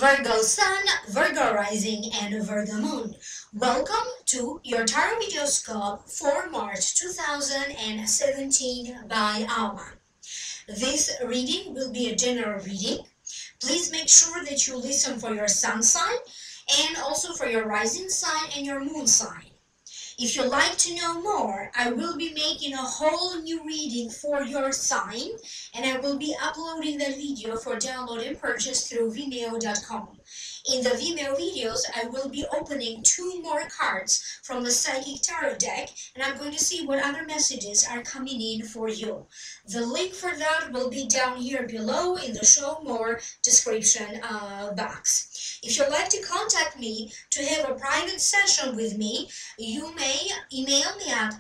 Virgo Sun, Virgo Rising, and Virgo Moon. Welcome to your Tarotvideoscope for March 2017 by Alma. This reading will be a general reading. Please make sure that you listen for your sun sign and also for your rising sign and your moon sign. If you'd like to know more, I will be making a whole new reading for your sign, and I will be uploading that video for download and purchase through Vimeo.com. In the Vimeo videos, I will be opening 2 more cards from the Psychic Tarot deck, and I'm going to see what other messages are coming in for you. The link for that will be down here below in the show more description box. If you'd like to contact me to have a private session with me, you may email me at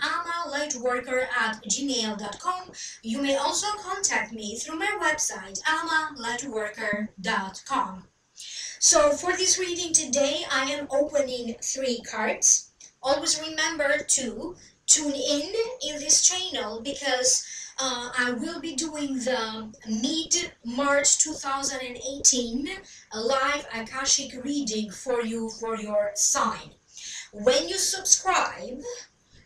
lightworker@gmail.com. You may also contact me through my website, lightworker.com. So for this reading today, I am opening 3 cards. Always remember to tune in this channel because I will be doing the mid-March 2018 live Akashic reading for you for your sign. When you subscribe,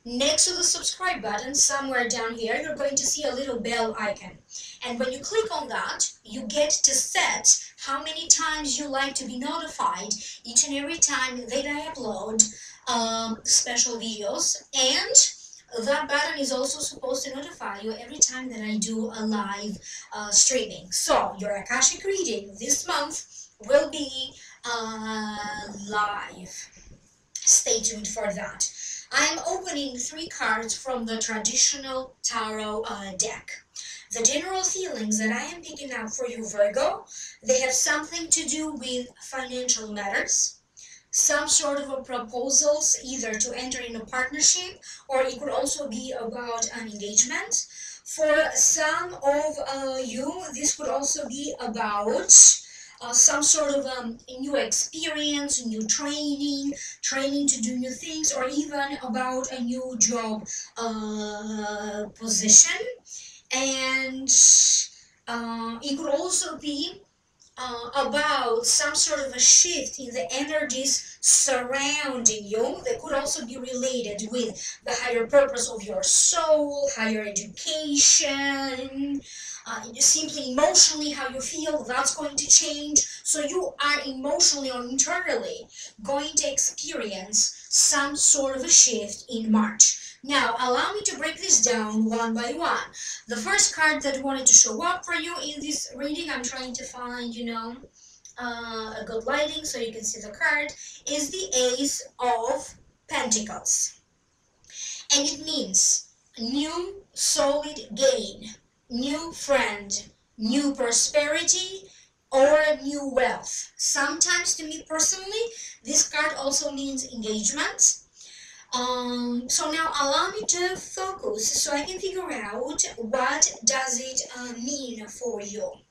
next to the subscribe button, somewhere down here, you're going to see a little bell icon. And when you click on that, you get to set how many times you like to be notified each and every time that I upload special videos. And that button is also supposed to notify you every time that I do a live streaming. So your Akashic reading this month will be live. Stay tuned for that. I'm opening 3 cards from the traditional tarot deck. The general feelings that I am picking up for you, Virgo, they have something to do with financial matters, some sort of a proposals, either to enter in a partnership, or it could also be about an engagement. For some of you, this could also be about some sort of a new experience, new training to do new things, or even about a new job position. And it could also be about some sort of a shift in the energies surrounding you that could also be related with the higher purpose of your soul, higher education, simply emotionally how you feel, that's going to change. So you are emotionally or internally going to experience some sort of a shift in March. Now, allow me to break this down one by one. The first card that wanted to show up for you in this reading, I'm trying to find, a good lighting so you can see the card, is the Ace of Pentacles. And it means new solid gain, new friend, new prosperity, or new wealth. Sometimes, to me personally, this card also means engagement. So now allow me to focus so I can figure out what does it mean for you.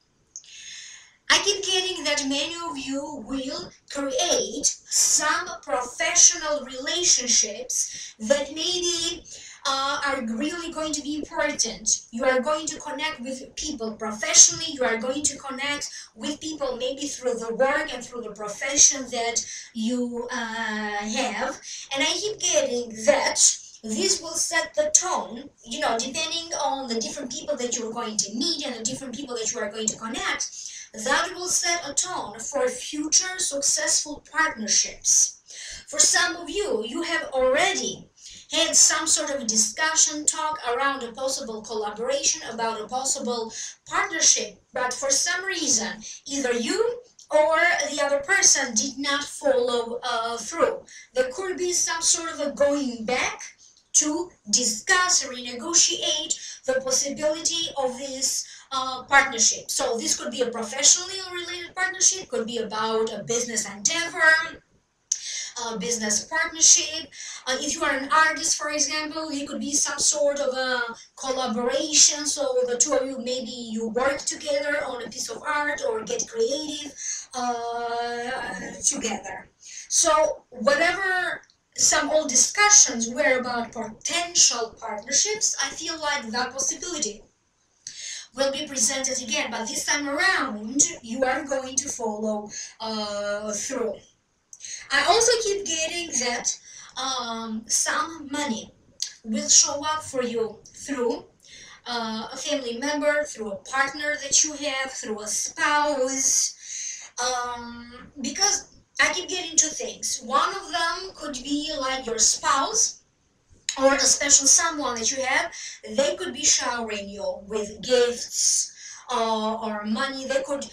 I keep getting that many of you will create some professional relationships that maybe are really going to be important. You are going to connect with people professionally. You are going to connect with people maybe through the work and through the profession that you have. And I keep getting that this will set the tone, depending on the different people that you're going to meet and the different people that you are going to connect. That will set a tone for future successful partnerships. For some of you, you have already had some sort of a discussion, talk around a possible collaboration, about a possible partnership, but for some reason, either you or the other person did not follow through. There could be some sort of a going back to discuss or renegotiate the possibility of this partnership. So this could be a professionally related partnership, could be about a business endeavor, business partnership. If you are an artist, for example, it could be some sort of a collaboration. So the 2 of you, maybe you work together on a piece of art or get creative together. So whatever some old discussions were about potential partnerships, I feel like that possibility will be presented again, but this time around you are going to follow through. I also keep getting that some money will show up for you through a family member, through a partner that you have, through a spouse, because I keep getting two things. One of them could be like your spouse or a special someone that you have. They could be showering you with gifts or money. They could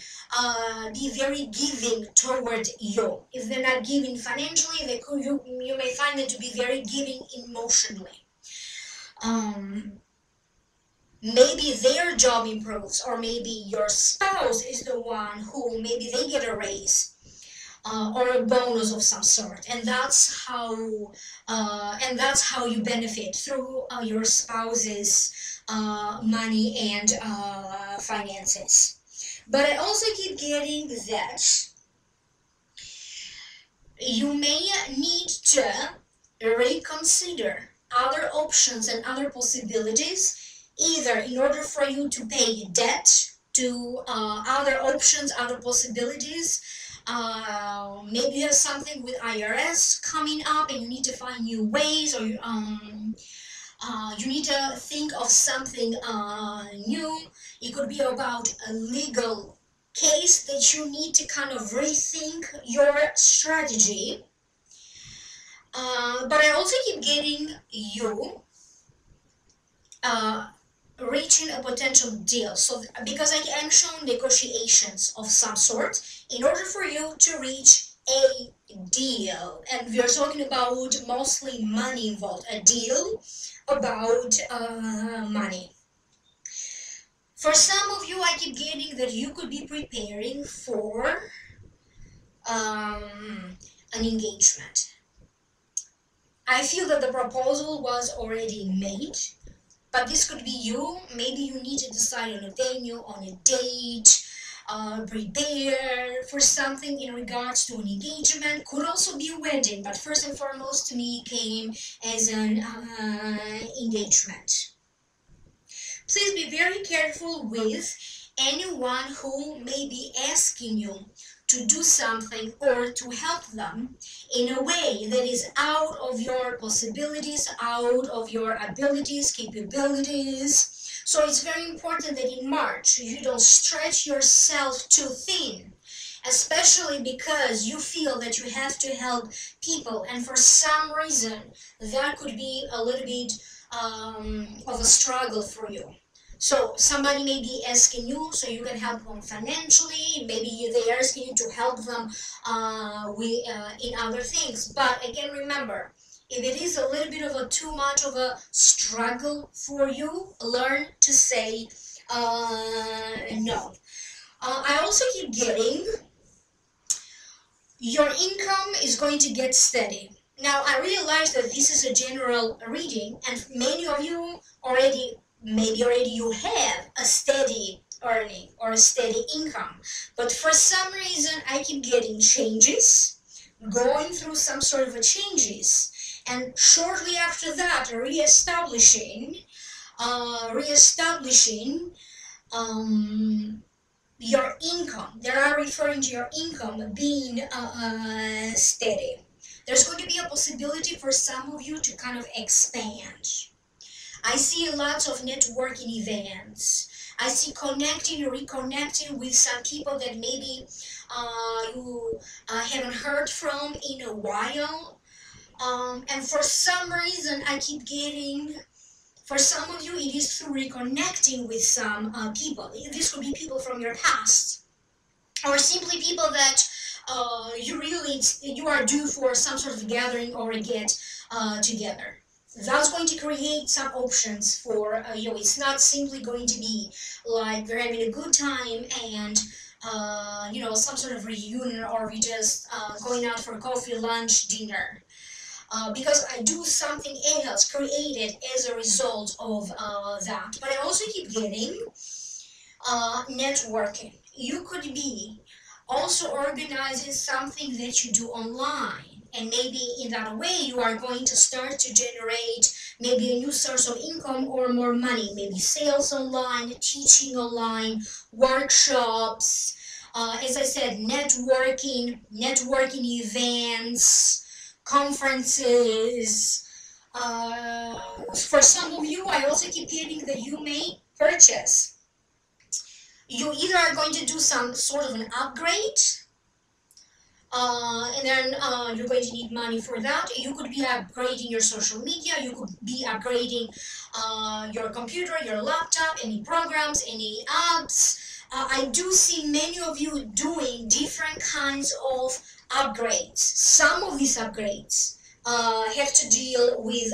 be very giving toward you. If they're not giving financially, they could, you may find them to be very giving emotionally. Maybe their job improves, or maybe your spouse is the one who maybe they get a raise or a bonus of some sort, and that's how you benefit through your spouse's money and finances. But I also keep getting that you may need to reconsider other options and other possibilities, either in order for you to pay debt to other options, other possibilities. Maybe you have something with IRS coming up and you need to find new ways, or you need to think of something new. It could be about a legal case that you need to kind of rethink your strategy. But I also keep getting you reaching a potential deal. So because I am shown negotiations of some sort in order for you to reach a deal, and we are talking about mostly money involved, a deal about money. For some of you, I keep getting that you could be preparing for an engagement. I feel that the proposal was already made, but this could be you. Maybe you need to decide on a venue, on a date, prepare for something in regards to an engagement. Could also be a wedding, but first and foremost to me came as an engagement. Please be very careful with anyone who may be asking you to do something or to help them in a way that is out of your possibilities, out of your abilities, capabilities. So it's very important that in March you don't stretch yourself too thin, especially because you feel that you have to help people, and for some reason that could be a little bit of a struggle for you. So somebody may be asking you so you can help them financially. Maybe they're asking you to help them in other things. But again, remember, if it is a little bit of a too much of a struggle for you, learn to say no. I also keep getting your income is going to get steady. Now, I realize that this is a general reading, and many of you maybe already you have a steady earning or a steady income, but for some reason I keep getting changes, going through some sort of a changes, and shortly after that reestablishing your income. They are referring to your income being steady. There's going to be a possibility for some of you to kind of expand. I see lots of networking events. I see connecting, reconnecting with some people that maybe you haven't heard from in a while. And for some reason, I keep getting, for some of you, it is through reconnecting with some people. This could be people from your past, or simply people that you are due for some sort of gathering or a get together. That's going to create some options for you. It's not simply going to be like we're having a good time and some sort of reunion, or we just going out for coffee, lunch, dinner. Because I do something else created as a result of that. But I also keep getting networking. You could be also organizing something that you do online, and maybe in that way you are going to start to generate maybe a new source of income or more money, maybe sales online, teaching online, workshops, as I said, networking events, conferences. For some of you, I also keep getting that you may purchase. You either are going to do some sort of an upgrade, and then you're going to need money for that. You could be upgrading your social media, you could be upgrading your computer, your laptop, any programs, any apps. I do see many of you doing different kinds of upgrades. Some of these upgrades have to deal with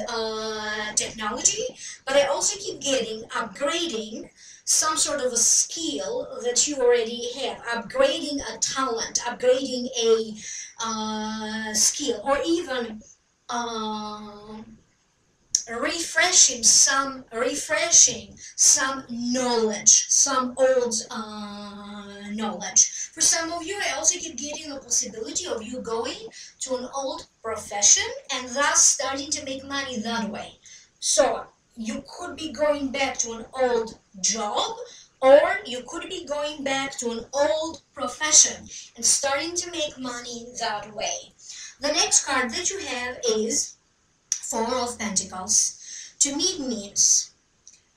technology, but I also keep getting upgrading some sort of a skill that you already have, upgrading a talent, upgrading a skill, or even refreshing some knowledge, some old knowledge. For some of you, I also keep getting the possibility of you going to an old profession and thus starting to make money that way. So you could be going back to an old job, or you could be going back to an old profession and starting to make money that way. The next card that you have is Four of Pentacles. To me, it means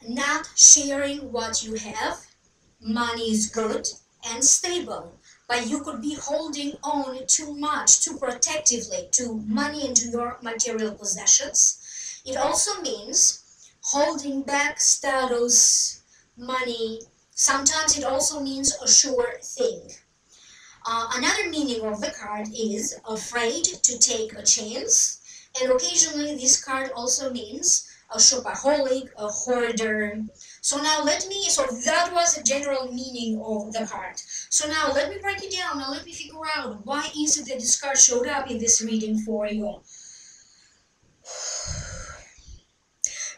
not sharing what you have. Money is good and stable, but you could be holding on too much, too protectively to money and to your material possessions. It also means holding back status, money. Sometimes it also means a sure thing. Another meaning of the card is afraid to take a chance, and occasionally this card also means a shopaholic, a hoarder. So that was a general meaning of the card. So now let me break it down and let me figure out why is it that this card showed up in this reading for you.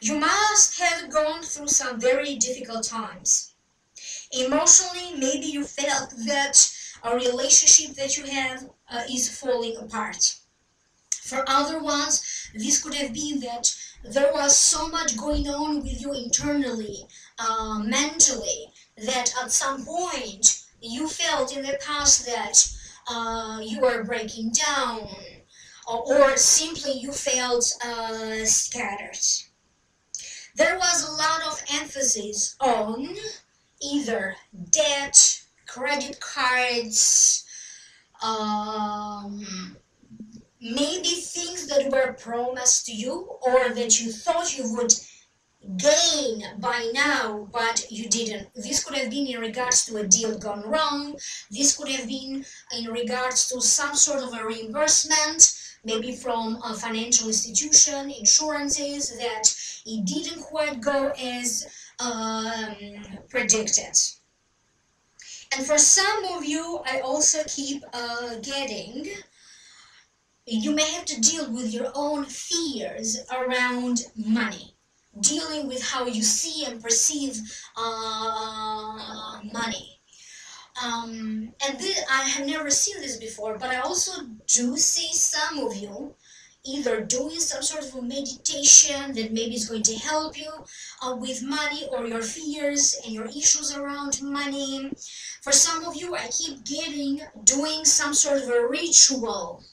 You must have gone through some very difficult times. Emotionally, maybe you felt that a relationship that you have is falling apart. For other ones, this could have been that there was so much going on with you internally, mentally, that at some point you felt in the past that you were breaking down, or simply you felt scattered. There was a lot of emphasis on either debt, credit cards, maybe things that were promised to you or that you thought you would gain by now, but you didn't. This could have been in regards to a deal gone wrong. This could have been in regards to some sort of a reimbursement, maybe from a financial institution, insurances, that it didn't quite go as predicted. And for some of you, I also keep getting, you may have to deal with your own fears around money, dealing with how you see and perceive money. And I have never seen this before, but I also do see some of you either doing some sort of a meditation that maybe is going to help you with money or your fears and your issues around money. For some of you, I keep getting doing some sort of a ritual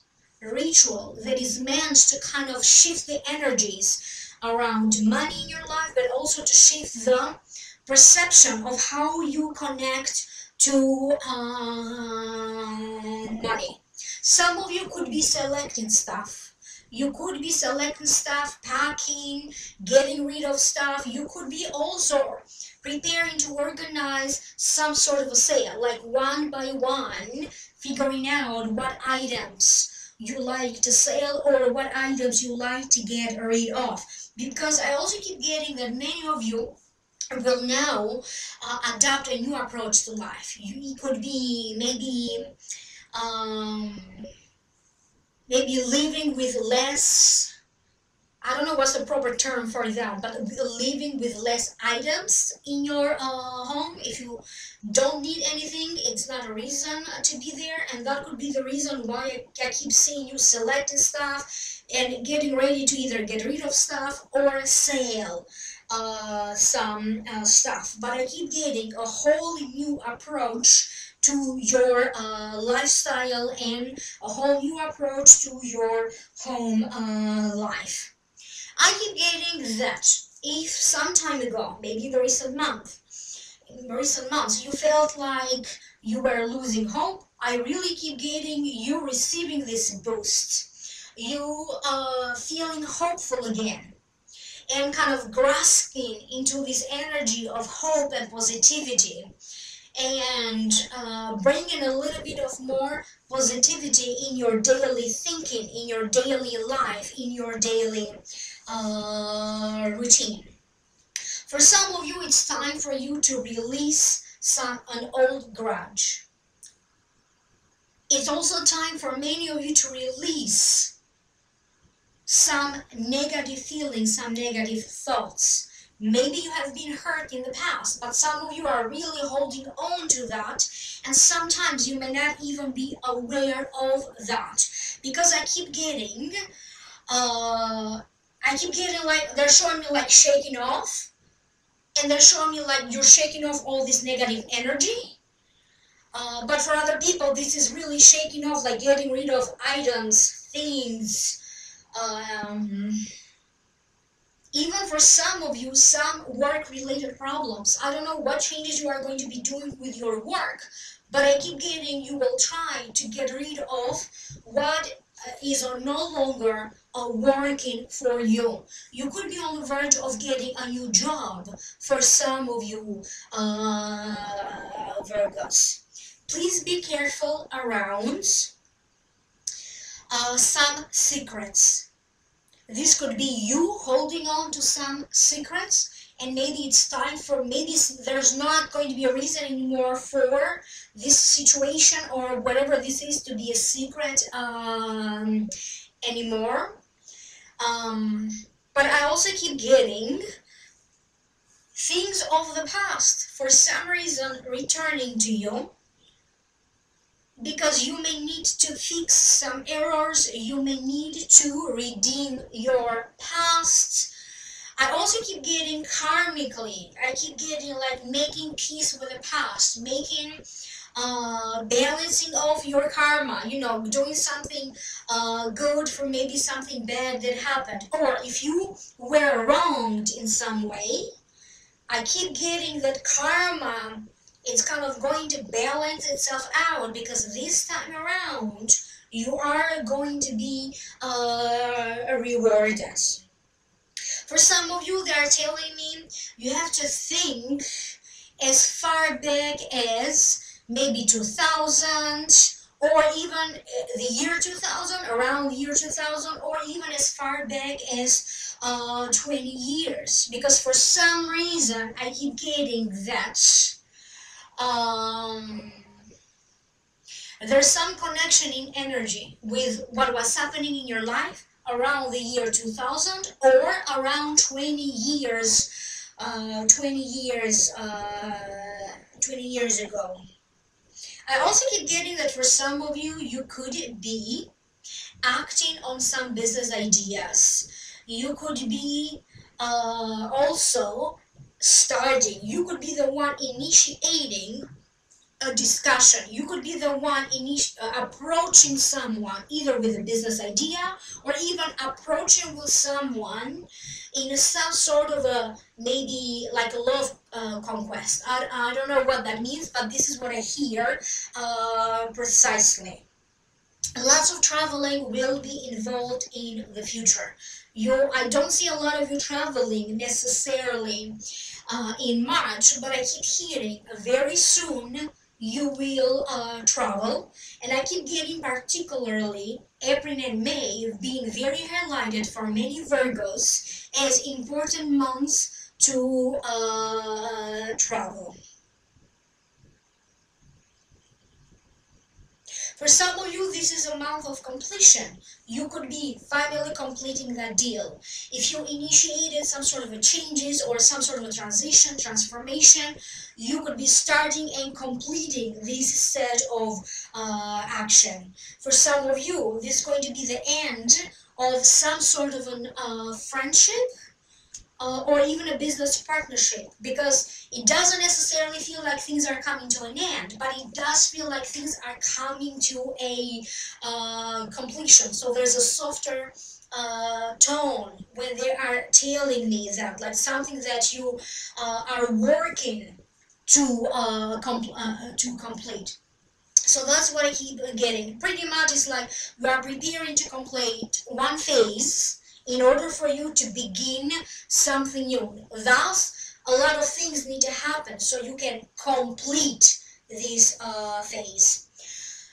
that is meant to kind of shift the energies around money in your life, but also to shift the perception of how you connect to money. Some of you could be selecting stuff. You could be selecting stuff, packing, getting rid of stuff. You could be also preparing to organize some sort of a sale, like one by one, figuring out what items you like to sell or what items you like to get rid of. Because I also keep getting that many of you will now adopt a new approach to life. It could be maybe living with less I don't know what's the proper term for that, but living with less items in your home. If you don't need anything, it's not a reason to be there, and that could be the reason why I keep seeing you selecting stuff and getting ready to either get rid of stuff or sell some stuff. But I keep getting a whole new approach to your lifestyle and a whole new approach to your home life. I keep getting that if some time ago, maybe in recent months, you felt like you were losing hope, I really keep getting you receiving this boost. You feeling hopeful again and kind of grasping into this energy of hope and positivity and bringing a little bit of more positivity in your daily thinking, in your daily life, in your daily routine. For some of you, it's time for you to release an old grudge. It's also time for many of you to release some negative feelings, some negative thoughts. Maybe you have been hurt in the past, but some of you are really holding on to that, and sometimes you may not even be aware of that. Because I keep getting like, they're showing me like shaking off, and they're showing me like you're shaking off all this negative energy. But for other people, this is really shaking off, like getting rid of items, things, even for some of you, some work-related problems. I don't know what changes you are going to be doing with your work, but I keep getting you will try to get rid of what is no longer working for you. You could be on the verge of getting a new job for some of you Virgos. Please be careful around some secrets. This could be you holding on to some secrets, and maybe it's time for, maybe there's not going to be a reason anymore for this situation or whatever this is to be a secret anymore. But I also keep getting things of the past, for some reason, returning to you. Because you may need to fix some errors, you may need to redeem your past. I also keep getting karmically, I keep getting like making peace with the past, making, balancing off your karma, you know, doing something good for maybe something bad that happened. Or if you were wronged in some way, I keep getting that karma, it's kind of going to balance itself out, because this time around you are going to be rewarded. For some of you, they are telling me you have to think as far back as maybe 2000, or even the year 2000, around the year 2000, or even as far back as 20 years. Because for some reason I keep getting that there's some connection in energy with what was happening in your life around the year 2000 or around 20 years ago. I also keep getting that for some of you, you could be acting on some business ideas. You could be also starting. You could be the one initiating a discussion. You could be the one approaching someone either with a business idea or even approaching with someone in some sort of a, maybe like a love conquest. I don't know what that means, but this is what I hear precisely. Lots of traveling will be involved in the future. I don't see a lot of you traveling necessarily in March, but I keep hearing very soon you will travel, and I keep getting particularly April and May being very highlighted for many Virgos as important months to travel. For some of you, this is a month of completion. You could be finally completing that deal. If you initiated some sort of a changes or some sort of a transition, transformation, you could be starting and completing this set of action. For some of you, this is going to be the end of some sort of a friendship, or even a business partnership, because it doesn't necessarily feel like things are coming to an end, but it does feel like things are coming to a completion. So there's a softer tone when they are telling me that, like something that you are working to complete. So that's what I keep getting. Pretty much it's like you are preparing to complete one phase in order for you to begin something new. Thus, a lot of things need to happen so you can complete this phase.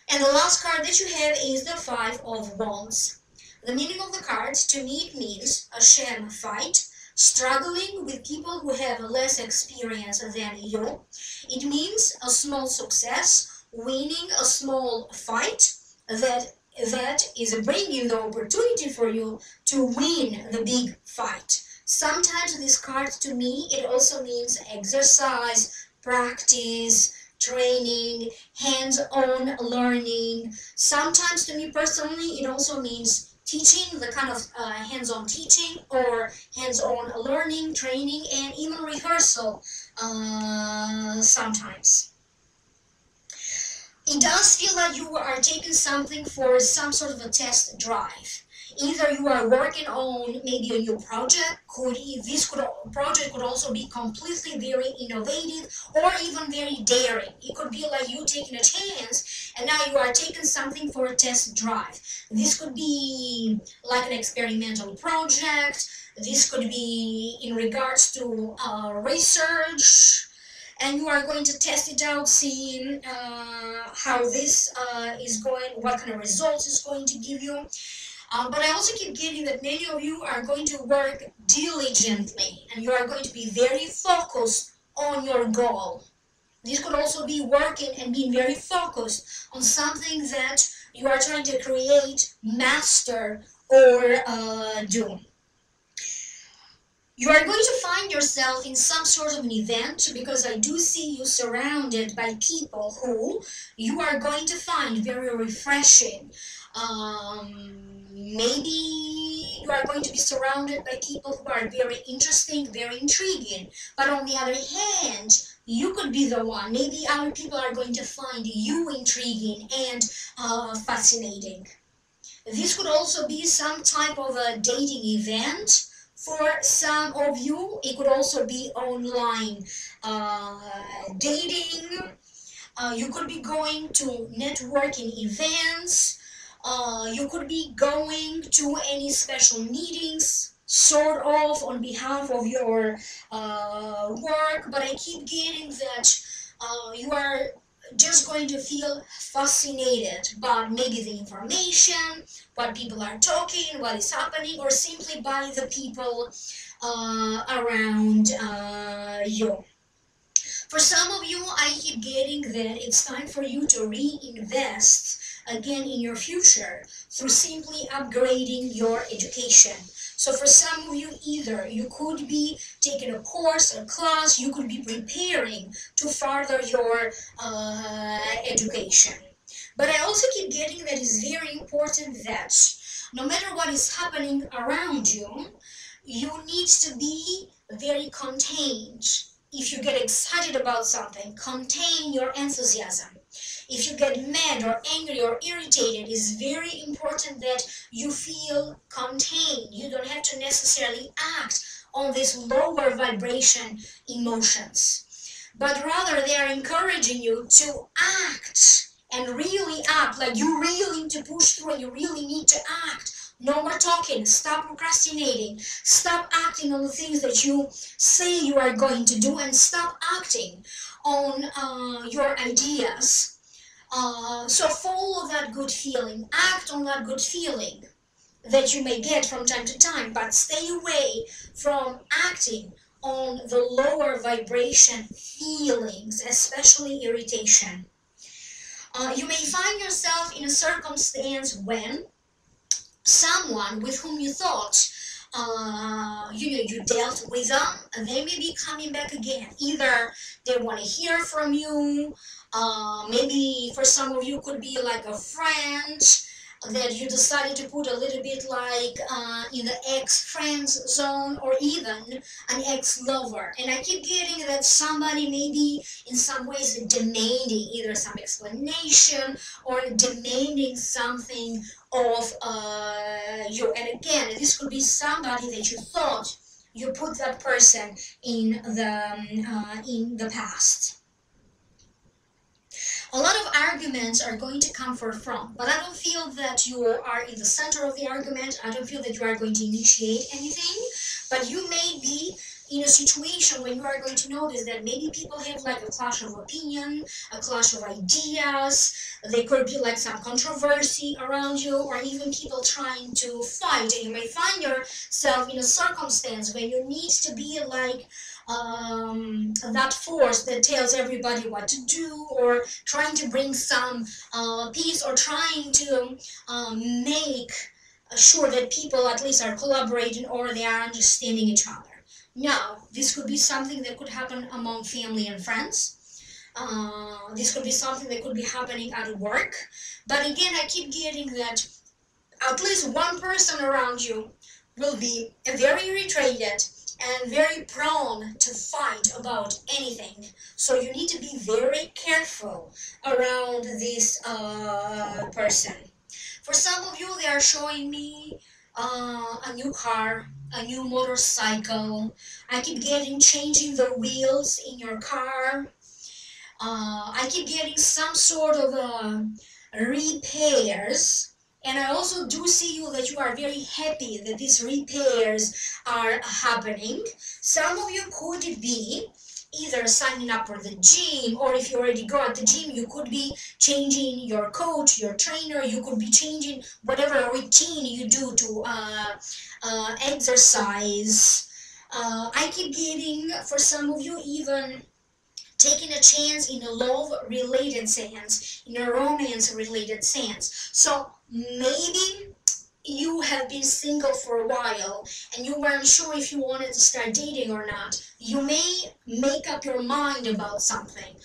And the last card that you have is the Five of Wands. The meaning of the card, to me, it means a sham fight, struggling with people who have less experience than you. It means a small success, winning a small fight that is bringing the opportunity for you to win the big fight. Sometimes this card, to me, it also means exercise, practice, training, hands-on learning. Sometimes, to me personally, it also means teaching, the kind of hands-on teaching or hands-on learning, training, and even rehearsal sometimes. It does feel like you are taking something for some sort of a test drive. Either you are working on maybe a new project, project could also be completely very innovative or even very daring. It could be like you taking a chance and now you are taking something for a test drive. This could be like an experimental project. This could be in regards to research, and you are going to test it out, seeing how this is going, what kind of results it's going to give you. But I also keep getting that many of you are going to work diligently and you are going to be very focused on your goal. This could also be working and being very focused on something that you are trying to create, master, or do. You are going to find yourself in some sort of an event, because I do see you surrounded by people who you are going to find very refreshing. Maybe you are going to be surrounded by people who are very interesting, very intriguing. But on the other hand, you could be the one. Maybe other people are going to find you intriguing and fascinating. This could also be some type of a dating event. For some of you, it could also be online dating. You could be going to networking events. You could be going to any special meetings, sort of, on behalf of your work. But I keep getting that you are just going to feel fascinated by maybe the information, what people are talking, what is happening, or simply by the people around you. For some of you, I keep getting that it's time for you to reinvest again in your future through simply upgrading your education. So for some of you, either you could be taking a course, a class, you could be preparing to further your education. But I also keep getting that it's very important that no matter what is happening around you, you need to be very contained. If you get excited about something, contain your enthusiasm. If you get mad or angry or irritated, it's very important that you feel contained. You don't have to necessarily act on these lower vibration emotions, but rather they are encouraging you to act, and really act, like you really need to push through and you really need to act. No more talking. Stop procrastinating. Stop acting on the things that you say you are going to do, and stop acting on your ideas. So follow that good feeling. Act on that good feeling that you may get from time to time, but stay away from acting on the lower vibration feelings, especially irritation. You may find yourself in a circumstance when someone with whom you thought you dealt with them, they may be coming back again. Either they want to hear from you, maybe for some of you could be like a friend that you decided to put a little bit like in the ex-friends zone, or even an ex-lover. And I keep getting that somebody may be in some ways demanding either some explanation or demanding something of you. And again, this could be somebody that you thought you put that person in the past. A lot of arguments are going to come forefront, but I don't feel that you are in the center of the argument. I don't feel that you are going to initiate anything, but you may be in a situation when you are going to notice that maybe people have like a clash of opinion, a clash of ideas. There could be like some controversy around you, or even people trying to fight, and you may find yourself in a circumstance where you need to be like that force that tells everybody what to do, or trying to bring some peace, or trying to make sure that people at least are collaborating or they are understanding each other. Now, this could be something that could happen among family and friends. This could be something that could be happening at work. But again, I keep getting that at least one person around you will be very irritated and very prone to fight about anything. So you need to be very careful around this person. For some of you, they are showing me a new car, a new motorcycle. I keep getting changing the wheels in your car. I keep getting some sort of repairs. And I also do see you that you are very happy that these repairs are happening. Some of you could be either signing up for the gym, or if you already go at the gym, you could be changing your coach, your trainer. You could be changing whatever routine you do to exercise. I keep getting, for some of you, even taking a chance in a love-related sense, in a romance-related sense. So maybe you have been single for a while and you weren't sure if you wanted to start dating or not. You may make up your mind about something.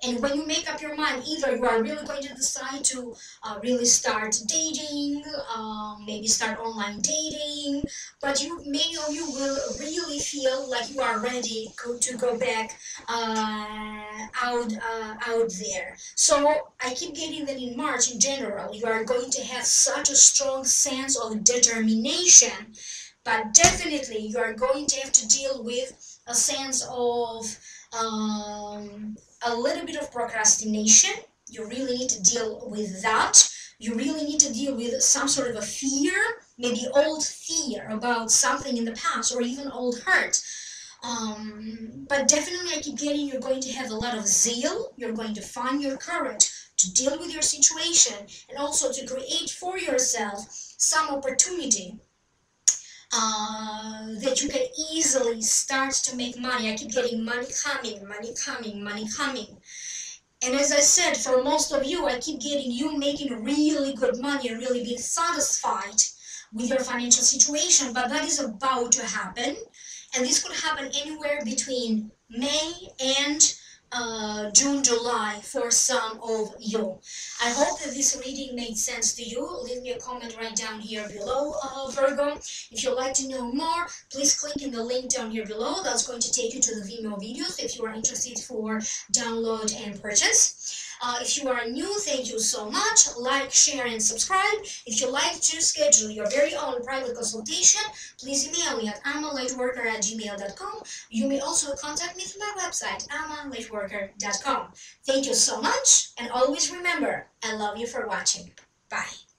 And when you make up your mind, either you are really going to decide to really start dating, maybe start online dating, but many of you will really feel like you are ready to go back out there. So I keep getting that in March, in general, you are going to have such a strong sense of determination, but definitely you are going to have to deal with a sense of a little bit of procrastination. You really need to deal with that. You really need to deal with some sort of a fear, maybe old fear about something in the past, or even old hurt. But definitely I keep getting you're going to have a lot of zeal. You're going to find your courage to deal with your situation, and also to create for yourself some opportunity that you can easily start to make money. I keep getting money coming, money coming, money coming. And as I said, for most of you, I keep getting you making really good money and really being satisfied with your financial situation. But that is about to happen. And this could happen anywhere between May and June, July for some of you. I hope that this reading made sense to you. Leave me a comment right down here below, Virgo. If you'd like to know more, please click in the link down here below. That's going to take you to the Vimeo videos if you are interested for download and purchase. If you are new, thank you so much. Like, share, and subscribe. If you'd like to schedule your very own private consultation, please email me at amalightworker@gmail.com. You may also contact me through my website, amalightworker.com. Thank you so much, and always remember, I love you for watching. Bye.